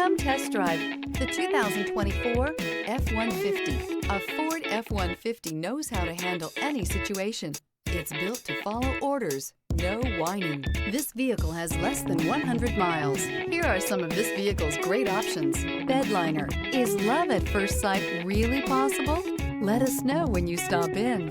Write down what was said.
Come test drive the 2024 F-150. A Ford F-150 knows how to handle any situation. It's built to follow orders, no whining. This vehicle has less than 100 miles. Here are some of this vehicle's great options. Bedliner. Is love at first sight really possible? Let us know when you stop in.